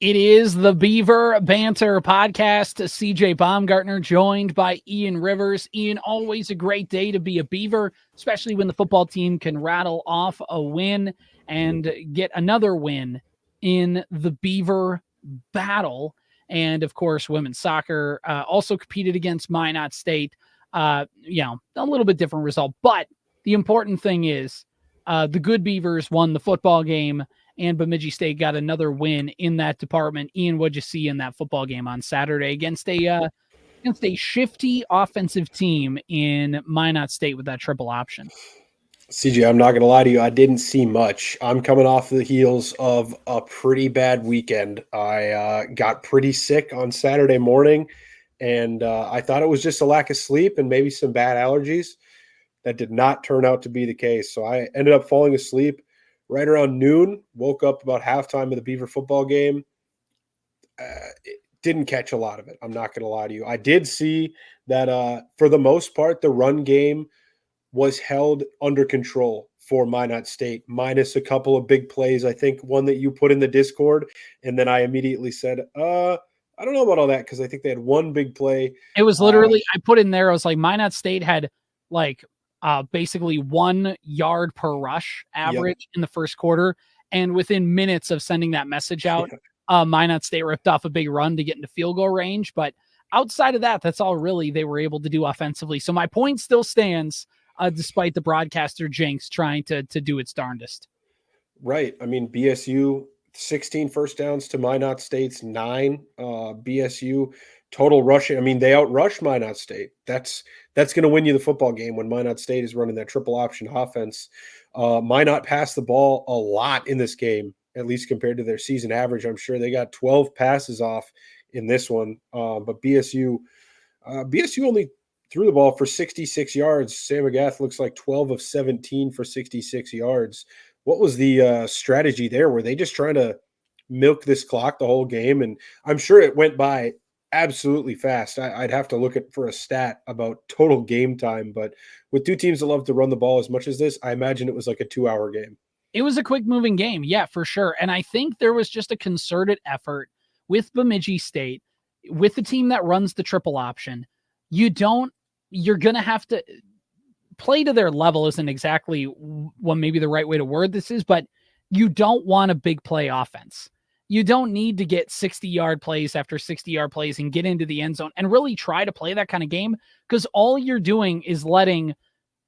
It is the Beaver Banter podcast. CJ Baumgartner joined by Ian Rivers. Ian, always a great day to be a Beaver, especially when the football team can rattle off a win and get another win in the Beaver Battle. And of course, women's soccer also competed against MacNaughton State. A little bit different result, but the important thing is the good Beavers won the football game, and Bemidji State got another win in that department. Ian, what'd you see in that football game on Saturday against a shifty offensive team in MacNaughton State with that triple option? CJ, I'm not going to lie to you. I didn't see much. I'm coming off the heels of a pretty bad weekend. I got pretty sick on Saturday morning, and I thought it was just a lack of sleep and maybe some bad allergies. That did not turn out to be the case. So I ended up falling asleep right around noon, woke up about halftime of the Beaver football game. Didn't catch a lot of it. I'm not going to lie to you. I did see that for the most part, the run game was held under control for MacNaughton State, minus a couple of big plays. I think one that you put in the Discord, and then I immediately said, I don't know about all that, because I think they had one big play. It was literally, I put in there, I was like, MacNaughton State had basically 1 yard per rush average in the first quarter. And within minutes of sending that message out, MacNaughton State ripped off a big run to get into field goal range. But outside of that, that's all really they were able to do offensively. So my point still stands, despite the broadcaster jinx trying to do its darndest. Right. I mean, BSU, 16 first downs to MacNaughton State's 9. BSU total rushing. I mean, they outrushed MacNaughton State. That's going to win you the football game when MacNaughton State is running that triple option offense. Minot passed the ball a lot in this game, at least compared to their season average. I'm sure they got 12 passes off in this one. But BSU only threw the ball for 66 yards. Sam Agath looks like 12 of 17 for 66 yards. What was the strategy there? Were they just trying to milk this clock the whole game? And I'm sure it went by absolutely fast. I'd have to look at for a stat about total game time, but with two teams that love to run the ball as much as this, I imagine it was like a 2-hour game. It was a quick moving game. Yeah, for sure. And I think there was just a concerted effort with Bemidji State, with the team that runs the triple option. You're going to have to play to their level isn't exactly what maybe the right way to word this is, but you don't want a big play offense. You don't need to get 60-yard plays after 60-yard plays and get into the end zone and really try to play that kind of game, because all you're doing is letting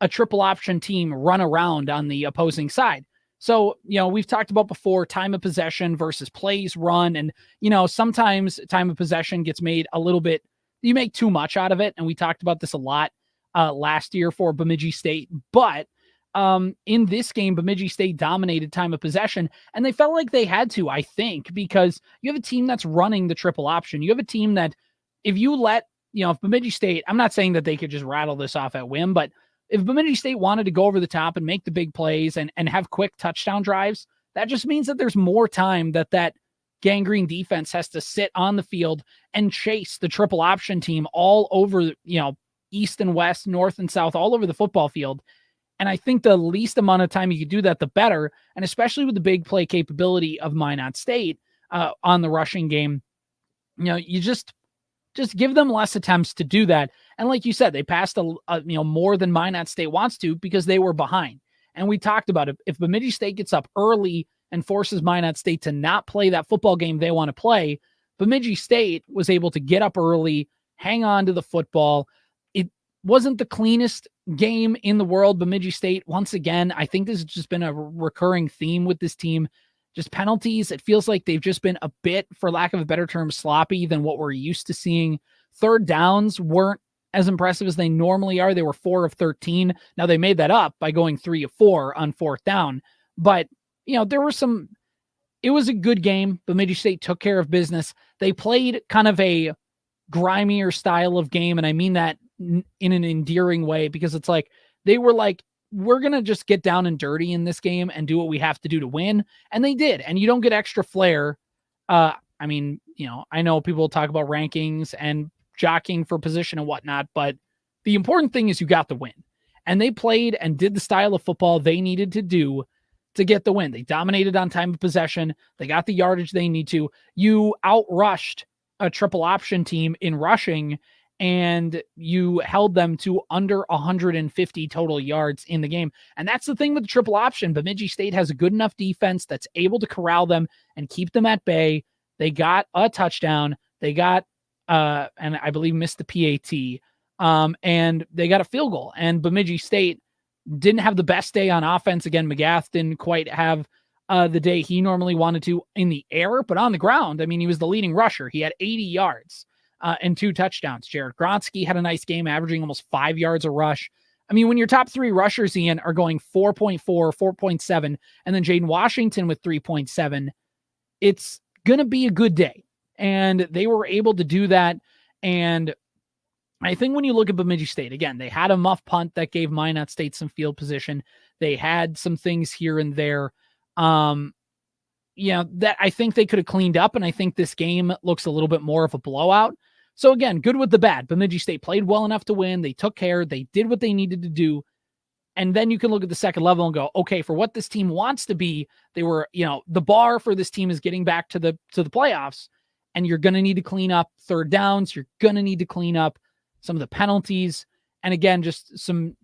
a triple option team run around on the opposing side. So, we've talked about before time of possession versus plays run. And, sometimes time of possession gets made a little bit, you make too much out of it. And we talked about this a lot last year for Bemidji State. But in this game, Bemidji State dominated time of possession, and they felt like they had to, I think, because you have a team that's running the triple option. You have a team that if you let, if Bemidji State, I'm not saying that they could just rattle this off at whim, but if Bemidji State wanted to go over the top and make the big plays and have quick touchdown drives, that just means that there's more time that gangrene defense has to sit on the field and chase the triple option team all over, east and west, north and south, all over the football field. And I think the least amount of time you could do that, the better. And especially with the big play capability of MacNaughton State on the rushing game, you just give them less attempts to do that. And like you said, they passed more than MacNaughton State wants to because they were behind. And we talked about it. If Bemidji State gets up early and forces MacNaughton State to not play that football game they want to play, Bemidji State was able to get up early, hang on to the football. It wasn't the cleanest game in the world. Bemidji State, once again, I think this has just been a recurring theme with this team. Just penalties. It feels like they've just been a bit, for lack of a better term, sloppy than what we're used to seeing. Third downs weren't as impressive as they normally are. They were 4 of 13. Now they made that up by going 3 of 4 on fourth down. But, there were it was a good game. Bemidji State took care of business. They played kind of a grimier style of game. And I mean that in an endearing way, because it's like, they were like, we're going to just get down and dirty in this game and do what we have to do to win. And they did. And you don't get extra flair. I know people talk about rankings and jockeying for position and whatnot, but the important thing is you got the win. And they played and did the style of football they needed to do to get the win. They dominated on time of possession. They got the yardage they need to. You outrushed a triple option team in rushing, and you held them to under 150 total yards in the game. And that's the thing with the triple option. Bemidji State has a good enough defense that's able to corral them and keep them at bay. They got a touchdown. They got, and I believe missed the PAT, and they got a field goal. And Bemidji State didn't have the best day on offense. Again, McGath didn't quite have the day he normally wanted to in the air, but on the ground, I mean, he was the leading rusher. He had 80 yards and 2 touchdowns. Jared Gronsky had a nice game, averaging almost 5 yards a rush. I mean, when your top 3 rushers, Ian, are going 4.4, 4.7, and then Jaden Washington with 3.7, it's going to be a good day. And they were able to do that. And I think when you look at Bemidji State, again, they had a muff punt that gave Minot State some field position. They had some things here and there. That I think they could have cleaned up. And I think this game looks a little bit more of a blowout. So again, good with the bad. Bemidji State played well enough to win. They took care. They did what they needed to do. And then you can look at the second level and go, okay, for what this team wants to be, they were, the bar for this team is getting back to the playoffs, and you're going to need to clean up third downs. You're going to need to clean up some of the penalties. And again, just some,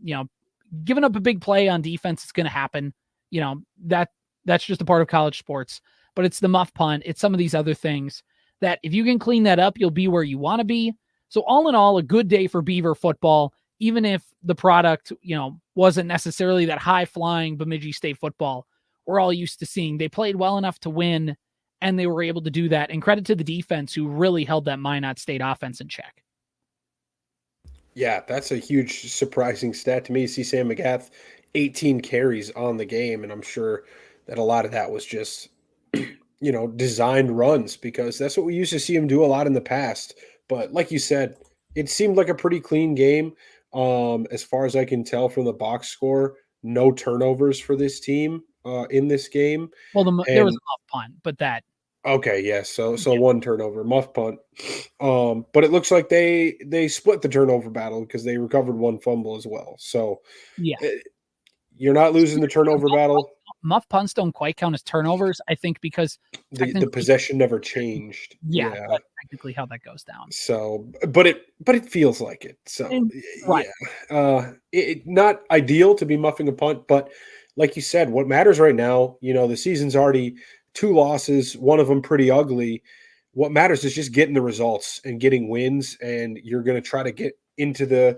giving up a big play on defense is going to happen. That's just a part of college sports, but it's the muff punt. It's some of these other things that if you can clean that up, you'll be where you want to be. So all in all, a good day for Beaver football, even if the product, wasn't necessarily that high flying Bemidji State football we're all used to seeing. They played well enough to win, and they were able to do that. And credit to the defense who really held that Minot State offense in check. Yeah, that's a huge surprising stat to me. See Sam McGath, 18 carries on the game, and I'm sure that a lot of that was just designed runs, because that's what we used to see him do a lot in the past. But like you said, it seemed like a pretty clean game. As far as I can tell from the box score, no turnovers for this team in this game. Well, there was a muff punt, but that. Okay, yes. So one turnover, muff punt. But it looks like they split the turnover battle because they recovered one fumble as well. So yeah, you're not losing the turnover battle. Muff punts don't quite count as turnovers, I think, because the possession never changed. Yeah, that's technically how that goes down. So, but it feels like it. So, right. Yeah, it not ideal to be muffing a punt, but like you said, what matters right now, the season's already 2 losses, one of them pretty ugly. What matters is just getting the results and getting wins, and you're going to try to get into the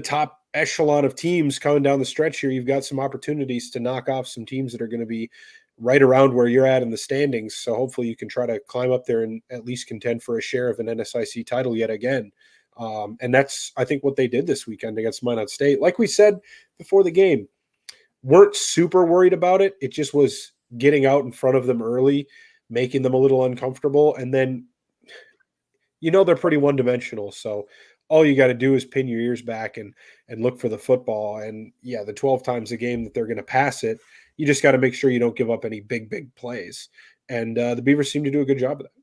top echelon of teams coming down the stretch here. You've got some opportunities to knock off some teams that are going to be right around where you're at in the standings. So hopefully you can try to climb up there and at least contend for a share of an NSIC title yet again. And that's, I think, what they did this weekend against Minot State. Like we said before the game, weren't super worried about it. It just was getting out in front of them early, making them a little uncomfortable. And then, they're pretty one-dimensional. So all you got to do is pin your ears back and look for the football. And yeah, the 12 times a game that they're going to pass it, you just got to make sure you don't give up any big plays. And the Beavers seem to do a good job of that.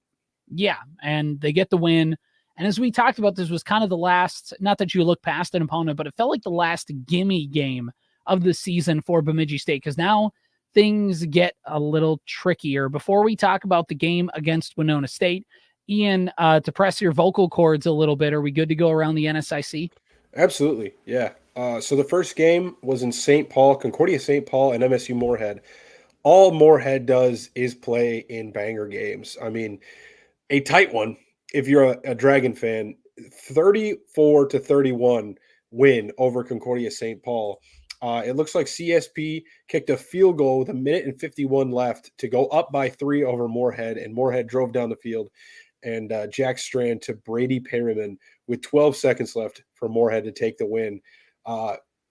Yeah, and they get the win. And as we talked about, this was kind of the last, not that you look past an opponent, but it felt like the last gimme game of the season for Bemidji State, because now things get a little trickier. Before we talk about the game against Winona State, Ian, to press your vocal cords a little bit, are we good to go around the NSIC? Absolutely, yeah. So the first game was in St. Paul, Concordia St. Paul, and MSU Moorhead. All Moorhead does is play in banger games. I mean, a tight one, if you're a Dragon fan, 34-31 win over Concordia St. Paul. It looks like CSP kicked a field goal with 1:51 left to go up by 3 over Moorhead, and Moorhead drove down the field. And Jack Strand to Brady Perryman with 12 seconds left for Moorhead to take the win.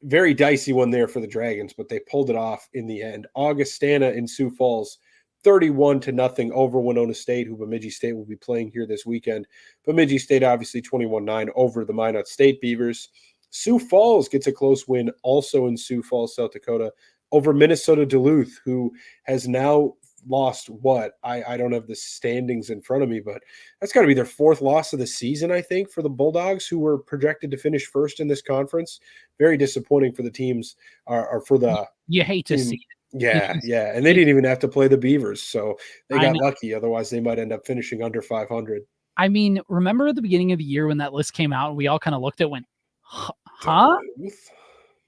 Very dicey one there for the Dragons, but they pulled it off in the end. Augustana in Sioux Falls, 31-0 over Winona State, who Bemidji State will be playing here this weekend. Bemidji State obviously 21-9 over the Minot State Beavers. Sioux Falls gets a close win also in Sioux Falls, South Dakota, over Minnesota Duluth, who has now lost what? I don't have the standings in front of me, but that's got to be their 4th loss of the season, I think, for the Bulldogs, who were projected to finish first in this conference. Very disappointing for the teams, or for the you hate to see it. Yeah, because yeah, and they didn't even have to play the Beavers, so they I got know. lucky. Otherwise, they might end up finishing under 500. I mean, remember at the beginning of the year when that list came out, we all kind of looked at it, went, huh? Duluth?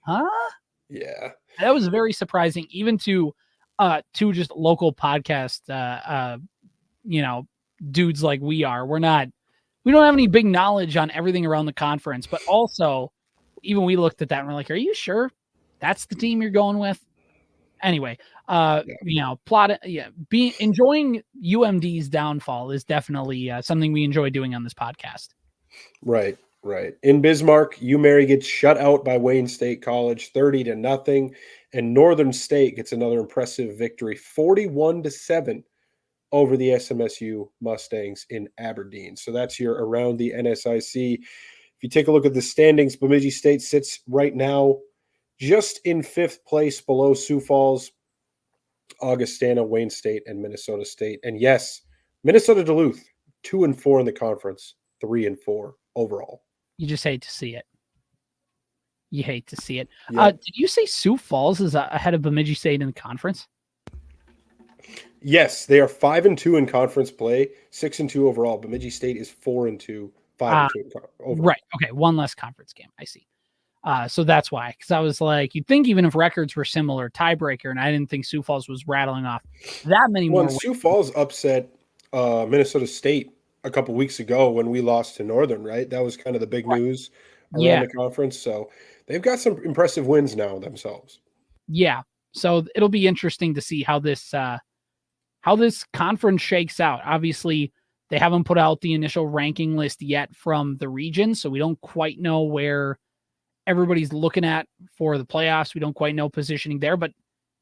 Huh? Yeah, That was very surprising, even to just local podcast you know, dudes like we are. We don't have any big knowledge on everything around the conference, but also even we looked at that and we're like, are you sure that's the team you're going with? Anyway, yeah, enjoying UMD's downfall is definitely something we enjoy doing on this podcast. right, right. In Bismarck, UMary gets shut out by Wayne State College, 30-0, and Northern State gets another impressive victory, 41-7 over the SMSU Mustangs in Aberdeen. So that's your around the NSIC. If you take a look at the standings, Bemidji State sits right now just in 5th place below Sioux Falls, Augustana, Wayne State, and Minnesota State. And yes, Minnesota Duluth, 2-4 in the conference, 3-4 overall. You just hate to see it. You hate to see it. Yep. Did you say Sioux Falls is ahead of Bemidji State in the conference? Yes, they are 5-2 in conference play, 6-2 overall. Bemidji State is 4-2, 5-2 overall. Right. Okay. One less conference game. I see. So that's why, because I was like, you'd think even if records were similar, tiebreaker, and I didn't think Sioux Falls was rattling off that many more. Sioux Falls upset Minnesota State a couple weeks ago when we lost to Northern, right? That was kind of the big news around the conference. So they've got some impressive wins now themselves. Yeah. So it'll be interesting to see how this conference shakes out. Obviously, they haven't put out the initial ranking list yet from the region, so we don't quite know where everybody's looking at for the playoffs. We don't quite know positioning there, but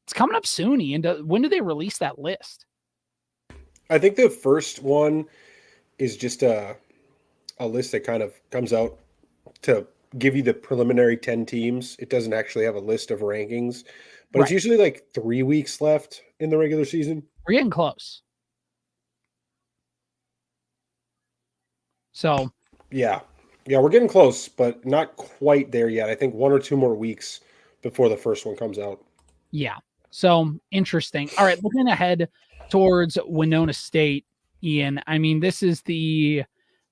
it's coming up soon. And when do they release that list? I think the first one is just a list that kind of comes out to give you the preliminary 10 teams. It doesn't actually have a list of rankings, but It's usually like 3 weeks left in the regular season. We're getting close. So yeah, we're getting close, but not quite there yet. I think 1 or 2 more weeks before the first one comes out. Yeah. So interesting. All right. Looking ahead towards Winona State, Ian, I mean, this is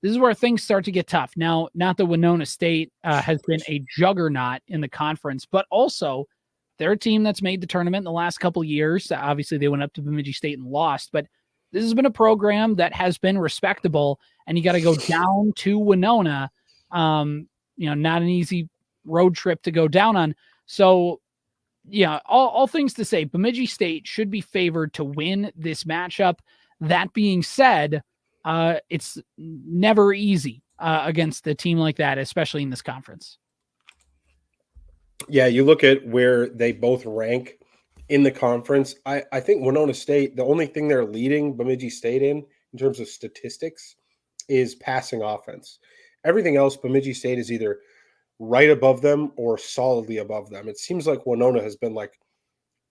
where things start to get tough. Now, not that Winona State has been a juggernaut in the conference, but also they're a team that's made the tournament in the last couple of years. Obviously, they went up to Bemidji State and lost, but this has been a program that has been respectable, and you got to go down to Winona. Not an easy road trip to go down on. So, yeah, all things to say, Bemidji State should be favored to win this matchup. That being said, it's never easy against a team like that, especially in this conference. Yeah, you look at where they both rank in the conference. I think Winona State, the only thing they're leading Bemidji State in terms of statistics is passing offense. Everything else, Bemidji State is either right above them or solidly above them. It seems like Winona has been like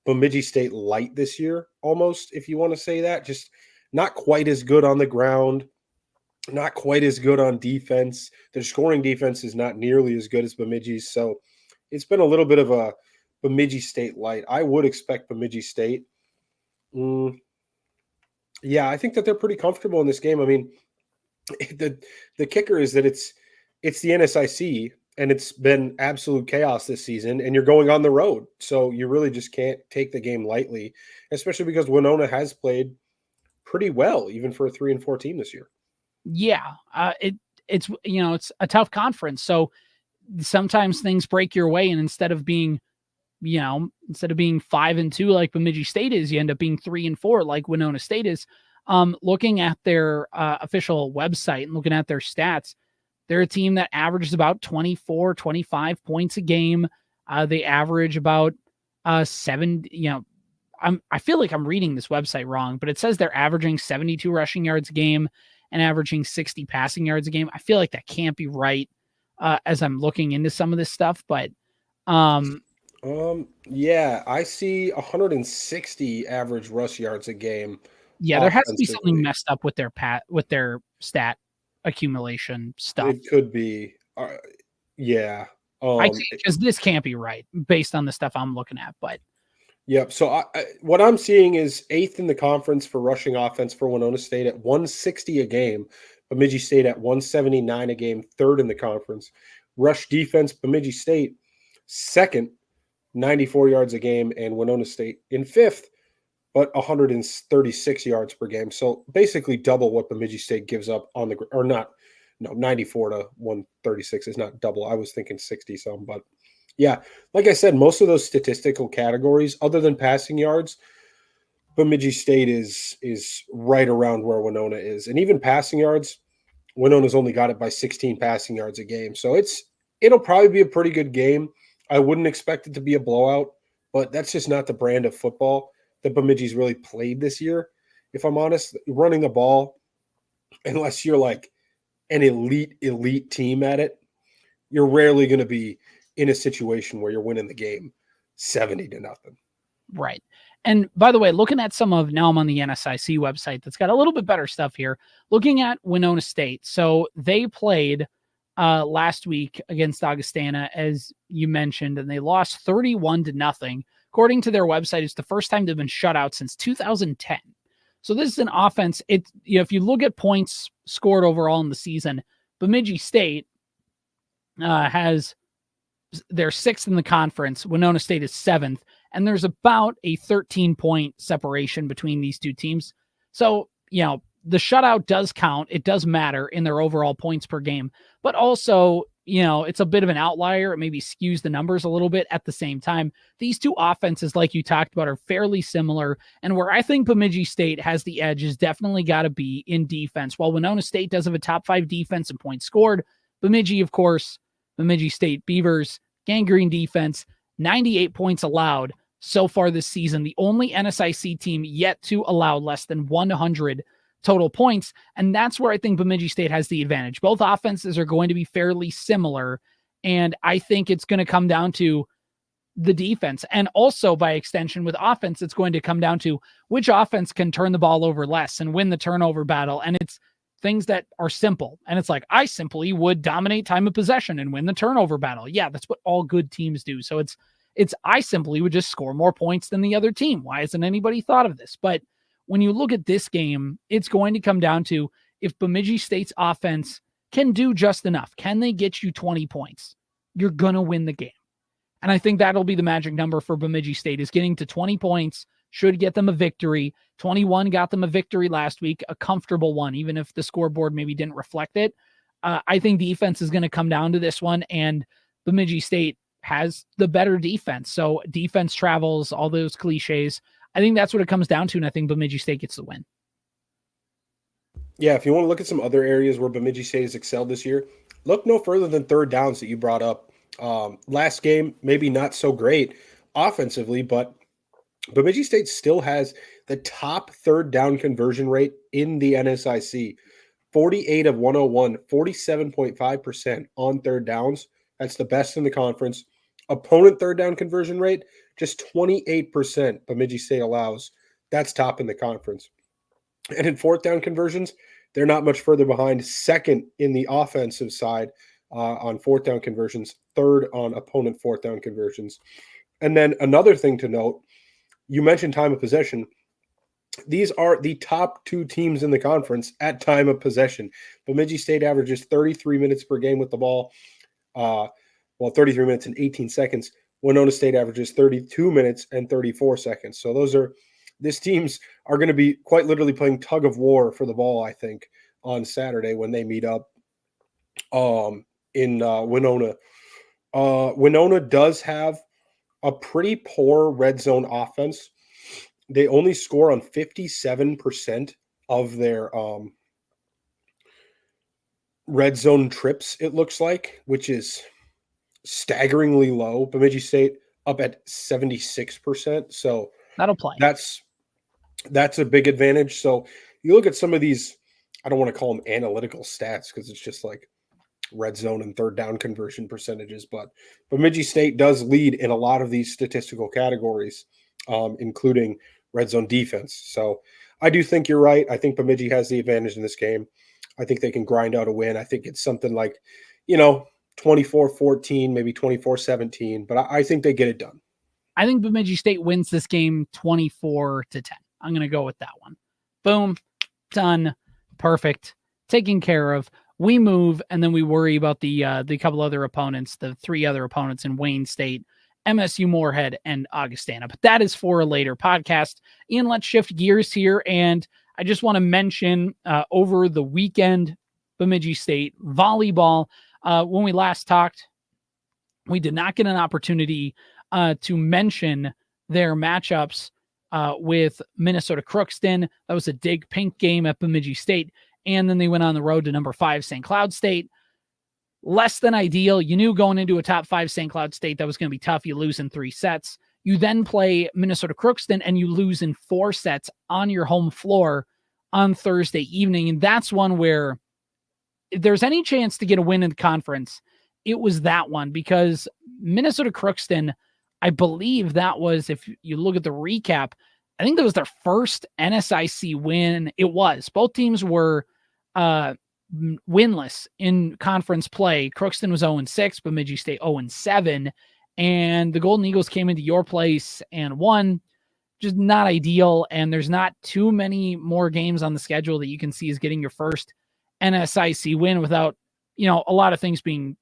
Bemidji State light this year, almost, if you want to say that. Just not quite as good on the ground, not quite as good on defense. Their scoring defense is not nearly as good as Bemidji's. So it's been a little bit of a Bemidji State light. I would expect Bemidji State. Yeah, I think that they're pretty comfortable in this game. I mean, the kicker is that it's the NSIC, and it's been absolute chaos this season, and you're going on the road. So you really just can't take the game lightly, especially because Winona has played pretty well, even for a 3-4 team this year. Yeah, it's a tough conference. So sometimes things break your way, and instead of being 5-2 like Bemidji State is, you end up being 3-4 like Winona State is. Looking at their official website and looking at their stats, they're a team that averages about 24, 25 points a game. They average about 7. I feel like I'm reading this website wrong, but it says they're averaging 72 rushing yards a game and averaging 60 passing yards a game. I feel like that can't be right as I'm looking into some of this stuff, but yeah, I see 160 average rush yards a game. Yeah, there has to be something messed up with their stat accumulation stuff. It could be. Yeah. Because this can't be right based on the stuff I'm looking at. But Yep. So what I'm seeing is 8th in the conference for rushing offense for Winona State at 160 a game. Bemidji State at 179 a game, 3rd in the conference. Rush defense, Bemidji State 2nd, 94 yards a game, and Winona State in 5th, but 136 yards per game. So basically double what Bemidji State gives up on the or not. No, 94 to 136 is not double. I was thinking 60 some, but yeah, like I said, most of those statistical categories, other than passing yards, Bemidji State is right around where Winona is. And even passing yards, Winona's only got it by 16 passing yards a game. So it'll probably be a pretty good game. I wouldn't expect it to be a blowout, but that's just not the brand of football that Bemidji's really played this year. If I'm honest, running the ball, unless you're like an elite team at it, you're rarely going to be in a situation where you're winning the game 70-0. Right. And by the way, looking at now I'm on the NSIC website that's got a little bit better stuff here. Looking at Winona State. So they played last week against Augustana, as you mentioned, and they lost 31-0. According to their website, it's the first time they've been shut out since 2010. So this is an offense. If you look at points scored overall in the season, Bemidji State has they're 6th in the conference. Winona State is 7th, and there's about a 13-point separation between these two teams. So, the shutout does count. It does matter in their overall points per game, but also, it's a bit of an outlier. It maybe skews the numbers a little bit. At the same time, these two offenses, like you talked about, are fairly similar. And where I think Bemidji State has the edge is definitely got to be in defense. While Winona State does have a top 5 defense and points scored, Bemidji State Beavers, gangrene defense, 98 points allowed so far this season. The only NSIC team yet to allow less than 100 total points. And that's where I think Bemidji State has the advantage. Both offenses are going to be fairly similar. And I think it's going to come down to the defense. And also by extension with offense, it's going to come down to which offense can turn the ball over less and win the turnover battle. And it's things that are simple. And it's like, I simply would dominate time of possession and win the turnover battle. Yeah, that's what all good teams do. So I simply would just score more points than the other team. Why hasn't anybody thought of this? But when you look at this game, it's going to come down to if Bemidji State's offense can do just enough. Can they get you 20 points? You're going to win the game. And I think that'll be the magic number for Bemidji State, is getting to 20 points should get them a victory. 21 got them a victory last week, a comfortable one, even if the scoreboard maybe didn't reflect it. I think defense is going to come down to this one, and Bemidji State has the better defense. So defense travels, all those cliches. I think that's what it comes down to, and I think Bemidji State gets the win. Yeah, if you want to look at some other areas where Bemidji State has excelled this year, look no further than third downs that you brought up. Last game, maybe not so great offensively, but Bemidji State still has the top third down conversion rate in the NSIC. 48 of 101, 47.5% on third downs. That's the best in the conference. Opponent third down conversion rate, just 28% Bemidji State allows. That's top in the conference. And in fourth down conversions, they're not much further behind. 2nd in the offensive side on fourth down conversions, 3rd on opponent fourth down conversions. And then another thing to note, you mentioned time of possession. These are the top 2 teams in the conference at time of possession. Bemidji State averages 33 minutes per game with the ball. 33 minutes and 18 seconds. Winona State averages 32 minutes and 34 seconds. So these teams are going to be quite literally playing tug of war for the ball, I think, on Saturday when they meet up in Winona. Winona does have a pretty poor red zone offense. They only score on 57% of their red zone trips, it looks like, which is staggeringly low. Bemidji State up at 76%. So that'll play. That's a big advantage. So you look at some of these, I don't want to call them analytical stats because it's just like red zone and third down conversion percentages, but Bemidji State does lead in a lot of these statistical categories, including red zone defense. So I do think you're right. I think Bemidji has the advantage in this game. I think they can grind out a win. I think it's something like, 24-14, maybe 24-17, but I think they get it done. I think Bemidji State wins this game 24-10. I'm going to go with that one. Boom. Done. Perfect. Taken care of. We move, and then we worry about the couple other opponents, the three other opponents in Wayne State, MSU Moorhead, and Augustana. But that is for a later podcast. Ian, let's shift gears here, and I just want to mention over the weekend, Bemidji State volleyball. When we last talked, we did not get an opportunity to mention their matchups with Minnesota Crookston. That was a dig pink game at Bemidji State. And then they went on the road to number 5 St. Cloud State. Less than ideal. You knew going into a top 5 St. Cloud State that was going to be tough. You lose in 3 sets. You then play Minnesota Crookston and you lose in 4 sets on your home floor on Thursday evening. And that's one where if there's any chance to get a win in the conference, it was that one, because Minnesota Crookston, I believe that was, if you look at the recap, I think that was their first NSIC win. It was. Both teams were winless in conference play. Crookston was 0-6, Bemidji State 0-7, and the Golden Eagles came into your place and won. Just not ideal, and there's not too many more games on the schedule that you can see as getting your first NSIC win without, a lot of things being,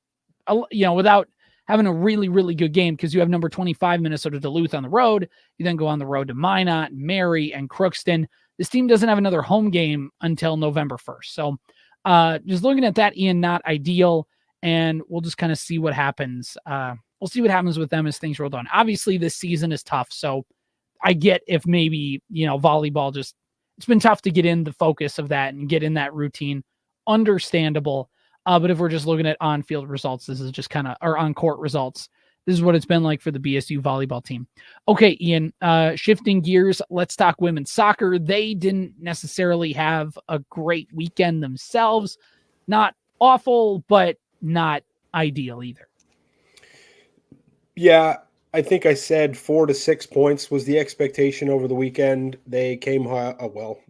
without having a really, really good game, because you have number 25 Minnesota Duluth on the road. You then go on the road to Minot, Mary, and Crookston. This team doesn't have another home game until November 1st. So just looking at that, Ian, not ideal, and we'll just kind of see what happens. We'll see what happens with them as things roll on. Obviously, this season is tough, so I get if maybe, volleyball just, it's been tough to get in the focus of that and get in that routine. Understandable. But if we're just looking at on-field results, this is just kind of, or on-court results, this is what it's been like for the BSU volleyball team. Okay, Ian, shifting gears, let's talk women's soccer. They didn't necessarily have a great weekend themselves. Not awful, but not ideal either. Yeah, I think I said 4 to 6 points was the expectation over the weekend. They came,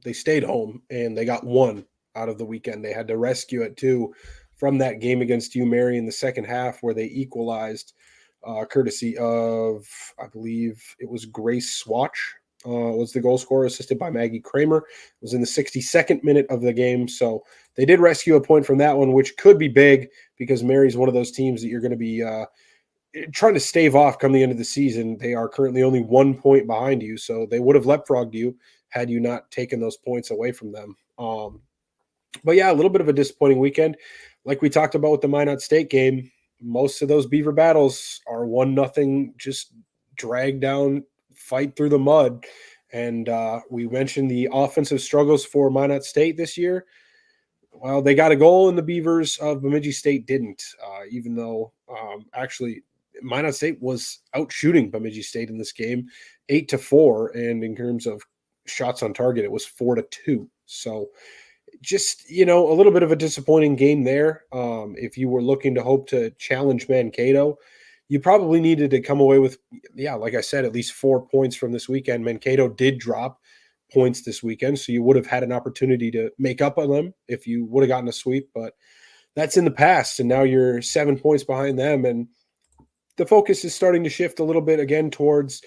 they stayed home, and they got 1 out of the weekend. They had to rescue it, too, from that game against Mary in the second half, where they equalized, courtesy of, I believe it was Grace Swatch, was the goal scorer, assisted by Maggie Kramer. It was in the 62nd minute of the game. So they did rescue a point from that one, which could be big, because Mary's one of those teams that you're going to be trying to stave off come the end of the season. They are currently only 1 point behind you, so they would have leapfrogged you had you not taken those points away from them. But yeah, a little bit of a disappointing weekend. Like we talked about with the Minot State game, most of those Beaver battles are 1-0, just drag down, fight through the mud. And we mentioned the offensive struggles for Minot State this year. Well, they got a goal, and the Beavers of Bemidji State didn't, even though actually Minot State was out shooting Bemidji State in this game 8-4. And in terms of shots on target, it was 4-2. So just, a little bit of a disappointing game there. If you were looking to hope to challenge Mankato, you probably needed to come away with, like I said, at least 4 points from this weekend. Mankato did drop points this weekend, so you would have had an opportunity to make up on them if you would have gotten a sweep, but that's in the past, and now you're 7 points behind them, and the focus is starting to shift a little bit again towards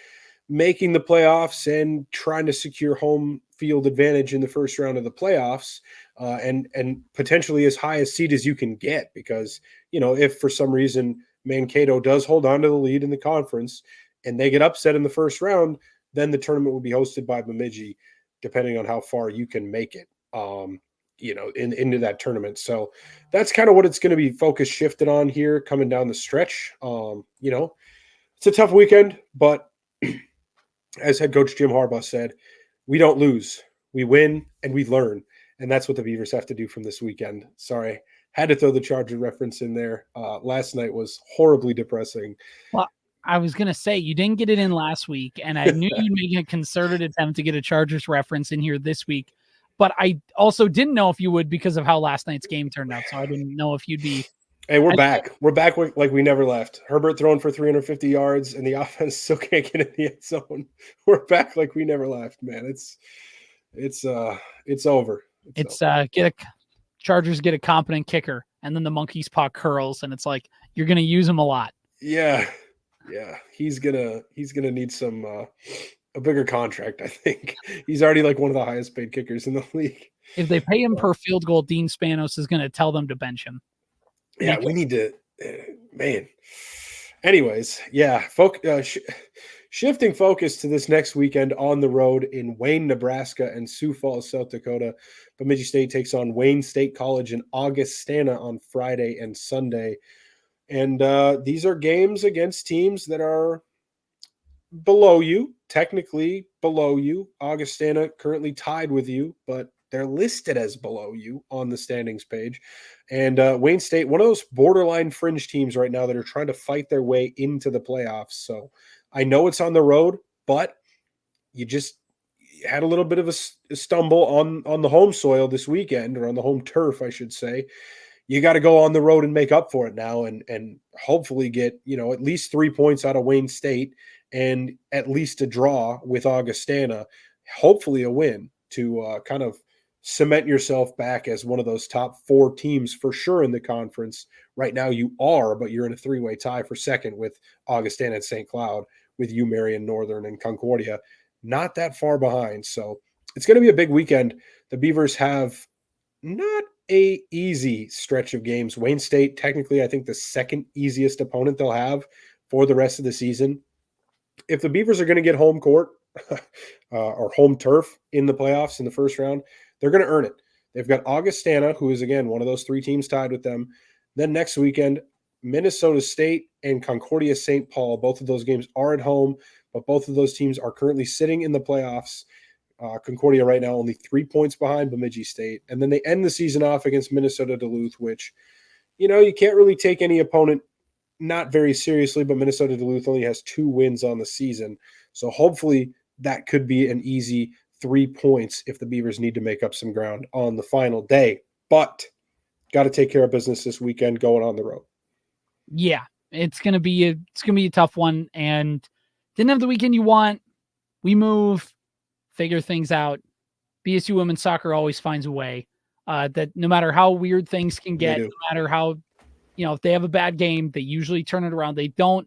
making the playoffs and trying to secure home field advantage in the first round of the playoffs, and potentially as high a seed as you can get, because, if for some reason Mankato does hold on to the lead in the conference and they get upset in the first round, then the tournament will be hosted by Bemidji, depending on how far you can make it, into that tournament. So that's kind of what it's going to be focus shifted on here coming down the stretch. It's a tough weekend, but as head coach Jim Harbaugh said, we don't lose, we win, and we learn. And that's what the Beavers have to do from this weekend. Sorry, had to throw the Charger reference in there. Last night was horribly depressing. Well, I was going to say, you didn't get it in last week, and I knew you'd make a concerted attempt to get a Chargers reference in here this week. But I also didn't know if you would, because of how last night's game turned out. So I didn't know if you'd be. Hey, we're back. We're back like we never left. Herbert throwing for 350 yards, and the offense still can't get in the end zone. We're back like we never left, man. It's over. Chargers get a competent kicker, and then the monkey's paw curls, and it's like you're going to use them a lot. Yeah. Yeah, he's gonna need some a bigger contract. I think he's already like one of the highest paid kickers in the league. If they pay him per field goal, Dean Spanos is going to tell them to bench him. Yeah, we need to, man. Anyways, yeah, shifting focus to this next weekend on the road in Wayne, Nebraska and Sioux Falls, South Dakota. Bemidji State takes on Wayne State College in Augustana on Friday and Sunday. And these are games against teams that are below you, technically below you. Augustana currently tied with you, but they're listed as below you on the standings page. And Wayne State, one of those borderline fringe teams right now that are trying to fight their way into the playoffs. So I know it's on the road, but you just had a little bit of a stumble on the home soil this weekend, or on the home turf, I should say. You got to go on the road and make up for it now, and hopefully get, at least 3 points out of Wayne State, and at least a draw with Augustana, hopefully a win to kind of cement yourself back as one of those top 4 teams for sure in the conference. Right now you are, but you're in a 3-way tie for second with Augustana and St. Cloud, with you, Marion, Northern, and Concordia not that far behind. So it's going to be a big weekend. The Beavers have not a easy stretch of games. Wayne State, technically, I think the second easiest opponent they'll have for the rest of the season. If the Beavers are going to get home court or home turf in the playoffs in the first round, they're going to earn it. They've got Augustana, who is, again, one of those 3 teams tied with them. Then next weekend, Minnesota State and Concordia St. Paul. Both of those games are at home, but both of those teams are currently sitting in the playoffs. Concordia right now only 3 points behind Bemidji State. And then they end the season off against Minnesota Duluth, which, you can't really take any opponent not very seriously, but Minnesota Duluth only has 2 wins on the season. So hopefully that could be an easy 3 points if the Beavers need to make up some ground on the final day. But got to take care of business this weekend going on the road. Yeah, it's gonna be a tough one, and didn't have the weekend you want. We move, figure things out. BSU women's soccer always finds a way. That no matter how weird things can get, no matter how, if they have a bad game, they usually turn it around. They don't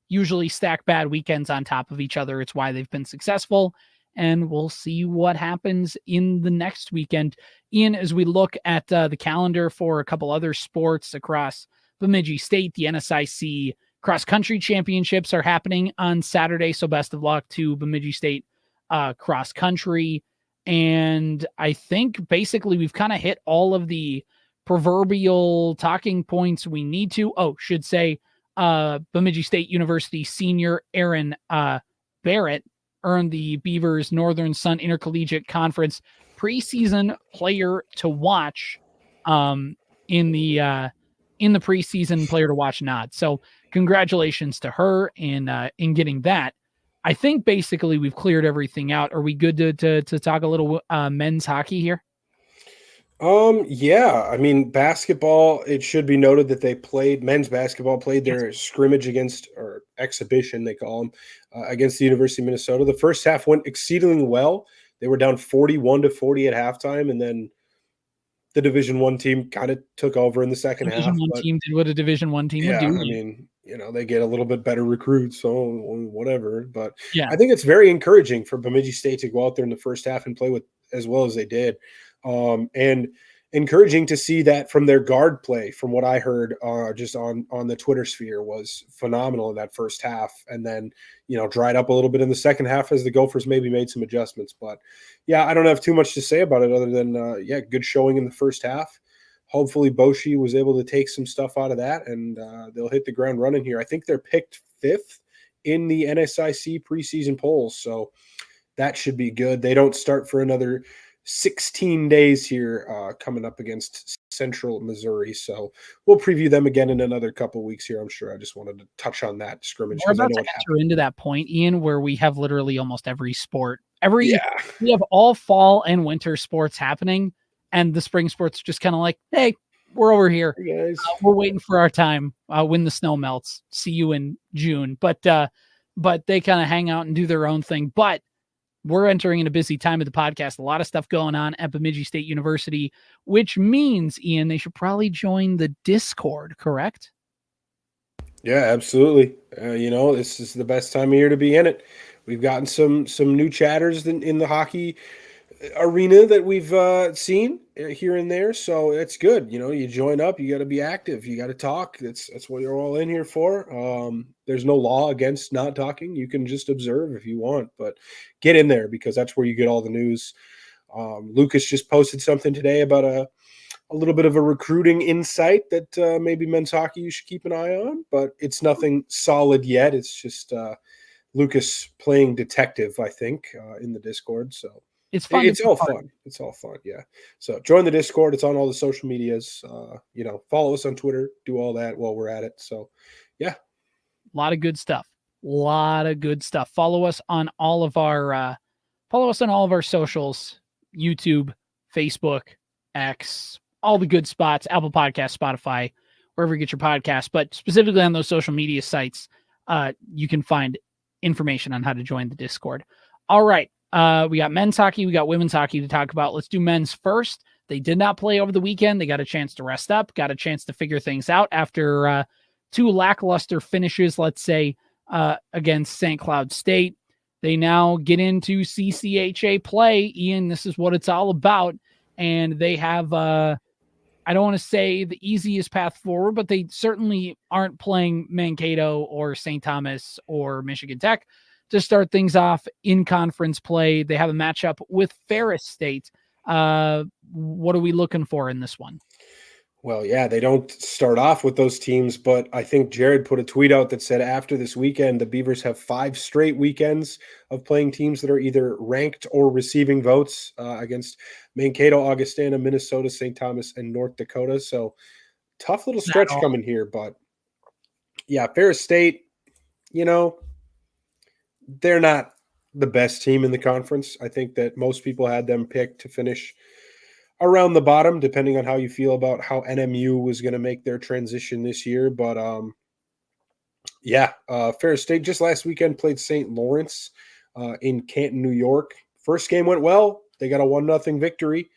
usually stack bad weekends on top of each other. It's why they've been successful, and we'll see what happens in the next weekend. Ian, as we look at the calendar for a couple other sports across Bemidji State, the NSIC cross-country championships are happening on Saturday, so best of luck to Bemidji State cross-country. And I think basically we've kind of hit all of the proverbial talking points we need to. Should say Bemidji State University senior Aaron Barrett earned the Beavers Northern Sun Intercollegiate Conference preseason player to watch in the preseason player to watch nod. So congratulations to her in getting that. I think basically we've cleared everything out. Are we good to talk a little men's hockey here? Yeah. I mean, basketball, it should be noted that men's basketball played their scrimmage or exhibition, they call them, against the University of Minnesota. The first half went exceedingly well. They were down 41-40 at halftime, and then the Division I team kind of took over in the second half. Division I team did what a Division I team would do. I mean, they get a little bit better recruits, so whatever. But yeah, I think it's very encouraging for Bemidji State to go out there in the first half and play with as well as they did. And encouraging to see that from their guard play, from what I heard just on the Twitter sphere, was phenomenal in that first half. And then, dried up a little bit in the second half as the Gophers maybe made some adjustments. But yeah, I don't have too much to say about it other than, good showing in the first half. Hopefully Boshi was able to take some stuff out of that, and they'll hit the ground running here. I think they're picked 5th in the NSIC preseason polls, so that should be good. They don't start for another 16 days here coming up against Central Missouri, so we'll preview them again in another couple weeks here, I'm sure. I just wanted to touch on that scrimmage. We're about to enter into that point, Ian, where we have literally almost every sport. We have all fall and winter sports happening, and the spring sports just kind of like, hey, we're over here. Hey guys. We're waiting for our time when the snow melts. See you in June. But they kind of hang out and do their own thing. But we're entering in a busy time of the podcast. A lot of stuff going on at Bemidji State University, which means, Ian, they should probably join the Discord, correct? Yeah, absolutely. This is the best time of year to be in it. We've gotten some new chatters in the hockey arena that we've seen here and there, so it's good. You join up, you got to be active, you got to talk. That's what you're all in here for. There's no law against not talking. You can just observe if you want, but get in there because that's where you get all the news. Lucas just posted something today about a little bit of a recruiting insight that maybe men's hockey you should keep an eye on, but it's nothing solid yet. It's just Lucas playing detective, I think, in the Discord. So It's fun to it's be all part of. fun. It's all fun. Yeah. So join the Discord. It's on all the social medias. Follow us on Twitter. Do all that while we're at it. So, yeah. A lot of good stuff. Follow us on all of our socials, YouTube, Facebook, X, all the good spots, Apple Podcasts, Spotify, wherever you get your podcasts, but specifically on those social media sites, you can find information on how to join the Discord. All right. We got men's hockey, we got women's hockey to talk about. Let's do men's first. They did not play over the weekend. They got a chance to rest up, got a chance to figure things out after two lackluster finishes, let's say, against St. Cloud State. They now get into CCHA play. Ian, this is what it's all about. And they have, I don't want to say the easiest path forward, but they certainly aren't playing Mankato or St. Thomas or Michigan Tech to start things off in conference play. They have a matchup with Ferris State. What are we looking for in this one? Well, yeah, they don't start off with those teams, but I think Jared put a tweet out that said after this weekend, the Beavers have 5 straight weekends of playing teams that are either ranked or receiving votes against Mankato, Augustana, Minnesota, St. Thomas, and North Dakota. So tough little stretch coming here, but yeah, Ferris State, they're not the best team in the conference. I think that most people had them picked to finish around the bottom, depending on how you feel about how NMU was going to make their transition this year. But Ferris State just last weekend played St. Lawrence in Canton, New York. First game went well. They got a 1-0 victory.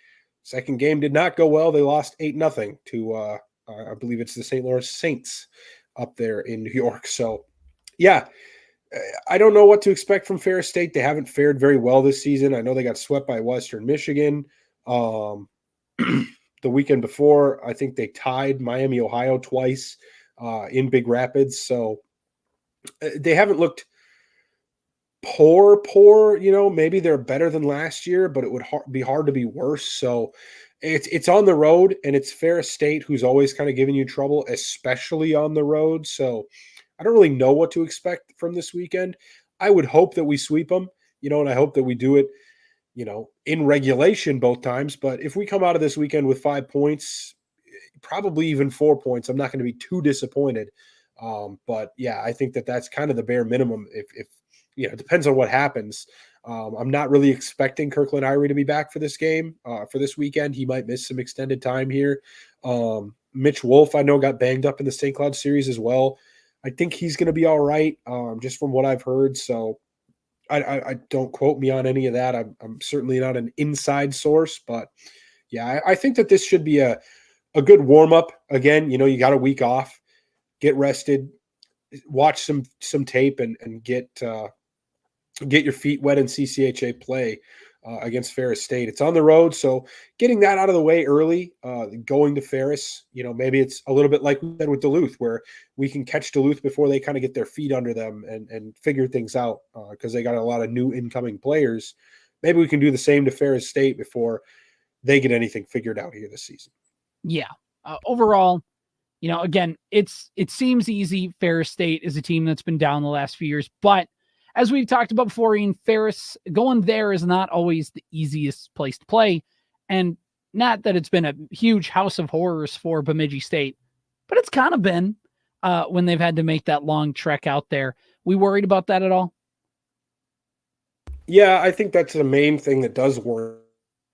Second game did not go well. They lost 8-0 to, I believe it's the St. Lawrence Saints up there in New York. So, yeah, I don't know what to expect from Ferris State. They haven't fared very well this season. I know they got swept by Western Michigan. The weekend before, I think they tied Miami, Ohio twice in Big Rapids. So they haven't looked poor. Maybe they're better than last year, but it would be hard to be worse. So it's on the road, and it's Ferris State, who's always kind of giving you trouble, especially on the road. So I don't really know what to expect from this weekend. I would hope that we sweep them, and I hope that we do it in regulation both times. But if we come out of this weekend with 5 points, probably even 4 points, I'm not going to be too disappointed. But yeah, I think that that's kind of the bare minimum. If it depends on what happens. I'm not really expecting Kirkland Irie to be back for this game, for this weekend. He might miss some extended time here. Mitch Wolf, I know, got banged up in the St. Cloud series as well. I think he's going to be all right, just from what I've heard. So I don't quote me on any of that. I'm certainly not an inside source, but yeah, I think that this should be a good warm up. Again, you got a week off, get rested, watch some tape, and get your feet wet in CCHA play against Ferris State. It's on the road, so getting that out of the way early, going to Ferris, maybe it's a little bit like we said with Duluth, where we can catch Duluth before they kind of get their feet under them and figure things out because they got a lot of new incoming players. Maybe we can do the same to Ferris State before they get anything figured out here this season. Yeah. Overall, again, it seems easy. Ferris State is a team that's been down the last few years, but as we've talked about before, Ian, Ferris, going there is not always the easiest place to play. And not that it's been a huge house of horrors for Bemidji State, but it's kind of been when they've had to make that long trek out there. We worried about that at all? Yeah, I think that's the main thing that does worry.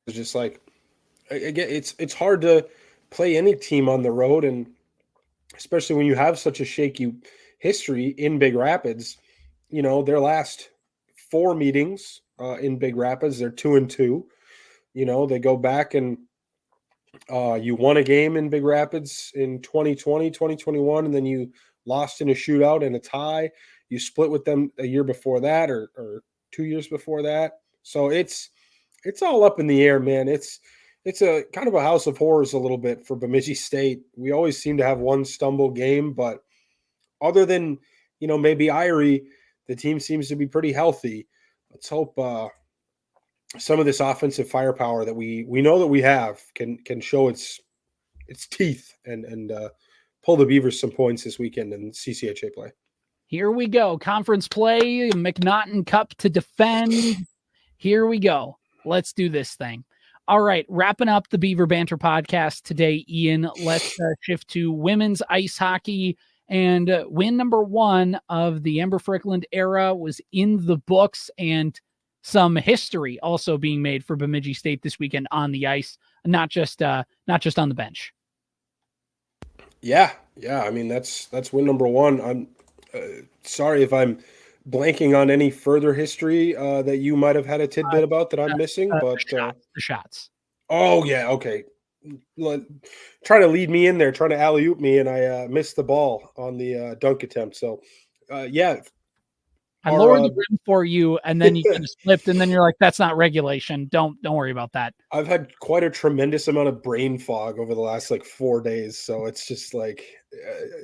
It's just like, again, it's hard to play any team on the road, and especially when you have such a shaky history in Big Rapids. Their last 4 meetings in Big Rapids, they're 2-2. They go back and you won a game in Big Rapids in 2020, 2021, and then you lost in a shootout and a tie. You split with them a year before that, or 2 years before that. So it's all up in the air, man. It's a kind of a house of horrors a little bit for Bemidji State. We always seem to have one stumble game, but other than, maybe Irie, the team seems to be pretty healthy. Let's hope some of this offensive firepower that we know that we have can show its teeth and pull the Beavers some points this weekend in CCHA play. Here we go. Conference play, MacNaughton Cup to defend. Here we go. Let's do this thing. All right, wrapping up the Beaver Banter podcast today, Ian, let's shift to women's ice hockey. And win number 1 of the Amber Fryklund era was in the books, and some history also being made for Bemidji State this weekend on the ice, not just on the bench. Yeah. I mean, that's win number 1. I'm sorry if I'm blanking on any further history that you might have had a tidbit about that I'm missing, but the shots. Oh yeah, okay. Trying to lead me in there, trying to alley-oop me, and I missed the ball on the dunk attempt. So, yeah. I lowered the rim for you, and then you kind of slipped, and then you're like, "That's not regulation. Don't worry about that." I've had quite a tremendous amount of brain fog over the last 4 days, so it's just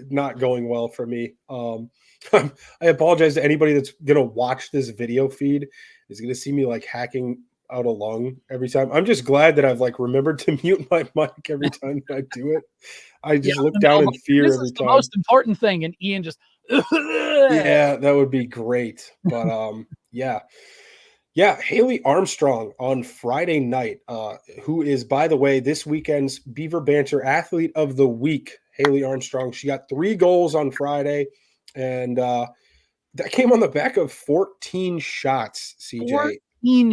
not going well for me. I apologize to anybody that's gonna watch this video feed. Is gonna see me hacking out a lung every time. I'm just glad that I've remembered to mute my mic every time that I do it. I just look down in fear every time. This is the most important thing, and Ian just yeah, that would be great. But yeah, Hailey Armstrong on Friday night, who is, by the way, this weekend's Beaver Banter Athlete of the Week. Hailey Armstrong, she got 3 goals on Friday, and that came on the back of 14 shots, CJ.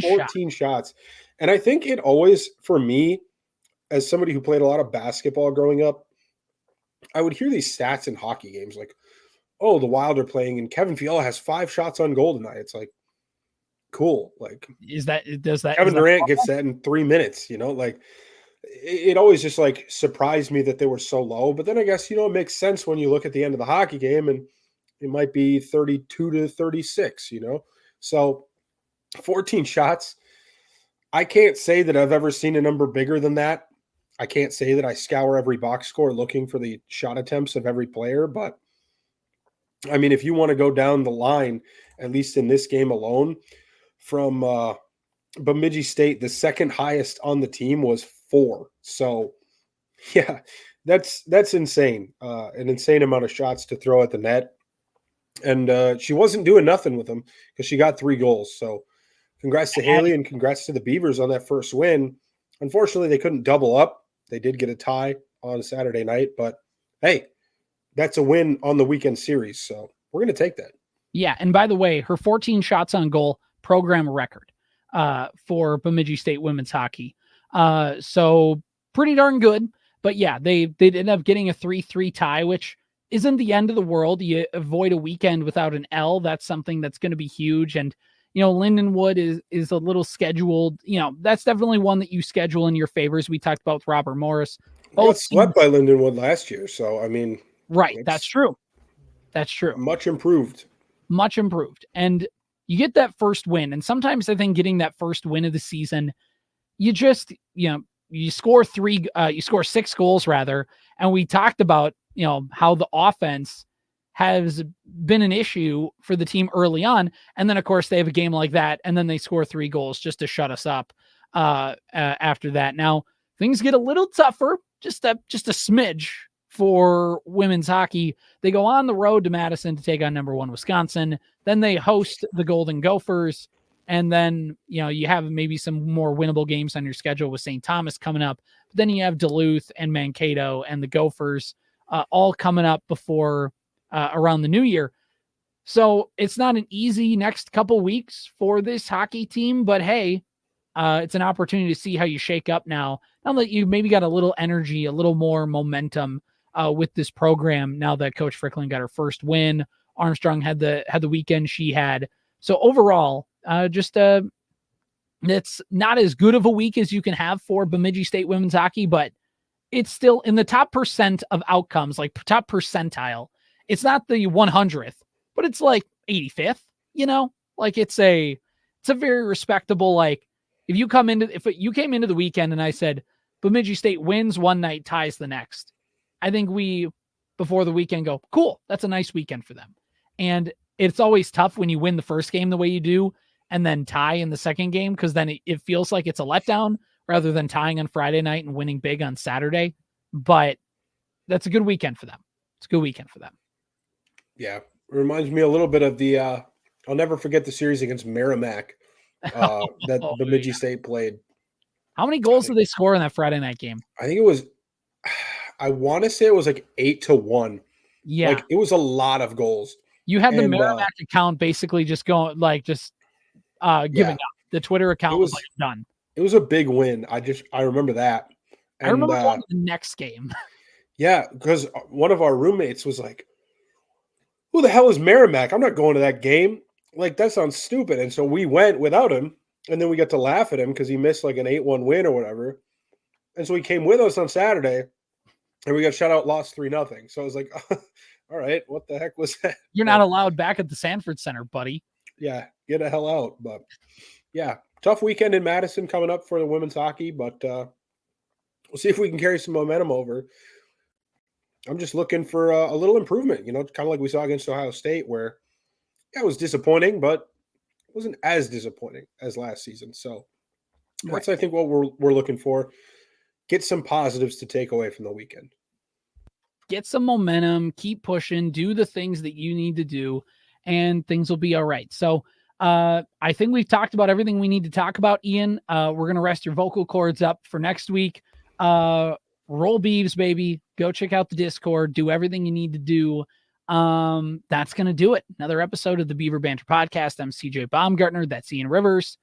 14 shots. And I think it always, for me, as somebody who played a lot of basketball growing up, I would hear these stats in hockey games oh, the Wild are playing and Kevin Fiala has 5 shots on goal tonight. It's cool. Kevin Durant gets that in 3 minutes, it always just surprised me that they were so low. But then I guess, it makes sense when you look at the end of the hockey game and it might be 32 to 36, So 14 shots. I can't say that I've ever seen a number bigger than that. I can't say that I scour every box score looking for the shot attempts of every player, but I mean, if you want to go down the line, at least in this game alone, from Bemidji State, the second highest on the team was 4. So, yeah, that's insane. An insane amount of shots to throw at the net. And she wasn't doing nothing with them because she got 3 goals. So, congrats to Hailey and congrats to the Beavers on that first win. Unfortunately, they couldn't double up. They did get a tie on Saturday night, but hey, that's a win on the weekend series. So we're going to take that. Yeah. And by the way, her 14 shots on goal, program record for Bemidji State women's hockey. So pretty darn good. But yeah, they ended up getting a 3-3 tie, which isn't the end of the world. You avoid a weekend without an L. That's something that's going to be huge. And Lindenwood is a little scheduled. That's definitely one that you schedule in your favors. We talked about with Robert Morris. Both swept by Lindenwood last year. So, I mean. Right. That's true. Much improved. And you get that first win. And sometimes I think getting that first win of the season, you just, you score 6 goals rather. And we talked about, how the offense has been an issue for the team early on. And then of course they have a game like that. And then they score 3 goals just to shut us up after that. Now things get a little tougher, just a smidge for women's hockey. They go on the road to Madison to take on number 1 Wisconsin. Then they host the Golden Gophers. And then, you have maybe some more winnable games on your schedule with St. Thomas coming up. But then you have Duluth and Mankato and the Gophers all coming up before around the new year. So it's not an easy next couple weeks for this hockey team, but hey, it's an opportunity to see how you shake up now that you maybe got a little energy, a little more momentum with this program. Now that Coach Fryklund got her first win, Armstrong had the weekend she had. So overall, it's not as good of a week as you can have for Bemidji State women's hockey, but it's still in the top percent of outcomes, top percentile. It's not the 100th, but it's like 85th, like it's a very respectable, like if you came into the weekend and I said Bemidji State wins one night, ties the next, I think we before the weekend go, cool, that's a nice weekend for them. And it's always tough when you win the first game the way you do and then tie in the second game, because then it feels like it's a letdown rather than tying on Friday night and winning big on Saturday. But that's a good weekend for them. It's a good weekend for them. Yeah. It reminds me a little bit of the I'll never forget the series against Merrimack that Bemidji State played. How many goals did they score in that Friday night game? I think it was, I want to say it was like 8-1. Yeah. Like it was a lot of goals. You had the Merrimack account basically just going like giving up. The Twitter account was like done. It was a big win. I remember that. And, I remember going to the next game. Yeah, because one of our roommates was like, who the hell is Merrimack? I'm not going to that game. Like, that sounds stupid. And so we went without him, and then we got to laugh at him because he missed like an 8-1 win or whatever. And so he came with us on Saturday, and we got shut out, lost 3-0. So I was like, all right, what the heck was that? You're not allowed back at the Sanford Center, buddy. Yeah, get the hell out. But yeah, tough weekend in Madison coming up for the women's hockey, but we'll see if we can carry some momentum over. I'm just looking for a little improvement, kind of like we saw against Ohio State, where it was disappointing, but it wasn't as disappointing as last season. So that's, I think, what we're looking for. Get some positives to take away from the weekend. Get some momentum, keep pushing, do the things that you need to do, and things will be all right. So I think we've talked about everything we need to talk about, Ian. We're going to rest your vocal cords up for next week. Roll Beavs, baby. Go check out the Discord. Do everything you need to do. That's going to do it. Another episode of the Beaver Banter Podcast. I'm CJ Baumgartner. That's Ian Rivers.